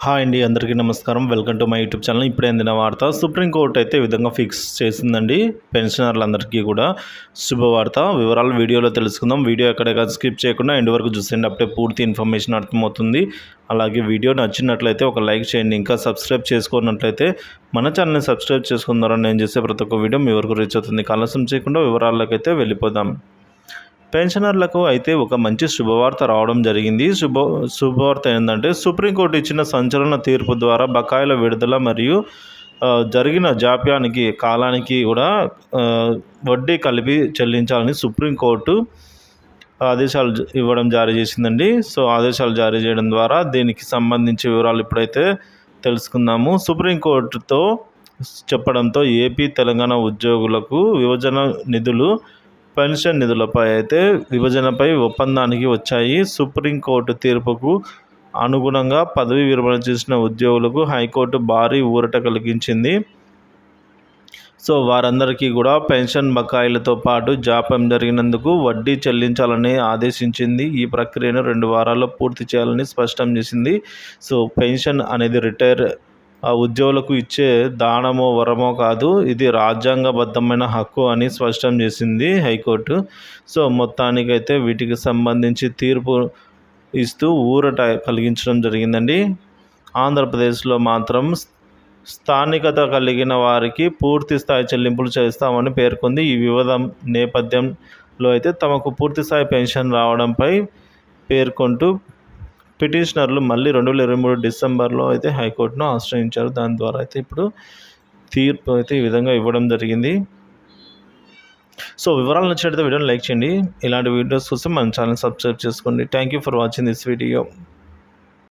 Hi అండి, అందరికీ నమస్కారం. Welcome to my YouTube channel. ఇప్పుడే అందిన వార్త. సుప్రీంకోర్టు అయితే ఈ విధంగా ఫిక్స్ చేసిందండి. పెన్షనర్లందరికీ కూడా శుభవార్త. వివరాలు వీడియోలో తెలుసుకుందాం. వీడియో ఎక్కడెక్కడ స్కిప్ చేయకుండా ఎండ్ వరకు చూసేయండి. అప్పుడే పూర్తి ఇన్ఫర్మేషన్ అర్థమవుతుంది. అలాగే వీడియో నచ్చినట్లయితే ఒక లైక్ చేయండి. ఇంకా సబ్స్క్రైబ్ చేసుకున్నట్లయితే మన ఛానల్ని సబ్స్క్రైబ్ చేసుకున్న ద్వారా నేను చేసే ప్రతి ఒక్క వీడియో మీ వరకు రీచ్ అవుతుంది. ఆలస్యం చేయకుండా వివరాలకైతే వెళ్ళిపోదాం. పెన్షనర్లకు అయితే ఒక మంచి శుభవార్త రావడం జరిగింది. శుభవార్త ఏంటంటే, సుప్రీంకోర్టు ఇచ్చిన సంచలన తీర్పు ద్వారా బకాయిల విడుదల మరియు జరిగిన జాప్యానికి కాలానికి కూడా వడ్డీ కలిపి చెల్లించాలని సుప్రీంకోర్టు ఆదేశాలు ఇవ్వడం జారీ చేసిందండి. సో ఆదేశాలు జారీ చేయడం ద్వారా దీనికి సంబంధించి వివరాలు ఇప్పుడైతే తెలుసుకుందాము. సుప్రీంకోర్టుతో చెప్పడంతో ఏపీ తెలంగాణ ఉద్యోగులకు విభజన నిధులు పెన్షన్ నిధులపై అయితే విభజనపై ఒప్పందానికి వచ్చాయి. సుప్రీంకోర్టు తీర్పుకు అనుగుణంగా పదవి విరమణ చేసిన ఉద్యోగులకు హైకోర్టు భారీ ఊరట కలిగించింది. సో వారందరికీ కూడా పెన్షన్ బకాయిలతో పాటు జాప్యం జరిగినందుకు వడ్డీ చెల్లించాలని ఆదేశించింది. ఈ ప్రక్రియను 2 వారాల్లో పూర్తి చేయాలని స్పష్టం చేసింది. సో పెన్షన్ అనేది ఉద్యోగులకు ఇచ్చే దానమో వరమో కాదు, ఇది రాజ్యాంగబద్ధమైన హక్కు అని స్పష్టం చేసింది హైకోర్టు. సో మొత్తానికైతే వీటికి సంబంధించి తీర్పు ఇస్తూ ఊరట కలిగించడం జరిగిందండి. ఆంధ్రప్రదేశ్లో మాత్రం స్థానికత కలిగిన వారికి పూర్తి స్థాయి చెల్లింపులు చేస్తామని పేర్కొంది. ఈ వివాదం నేపథ్యంలో అయితే తమకు పూర్తిస్థాయి పెన్షన్ రావడంపై పేర్కొంటూ పిటిషనర్లు మళ్ళీ 2023 డిసెంబర్లో అయితే హైకోర్టును ఆశ్రయించారు. దాని ద్వారా అయితే ఇప్పుడు తీర్పు అయితే ఈ విధంగా ఇవ్వడం జరిగింది. సో వివరాలు నచ్చినట్లయితే వీడియోని లైక్ చేయండి. ఇలాంటి వీడియోస్ కోసం మన ఛానల్ సబ్స్క్రైబ్ చేసుకోండి. Thank you for watching this video.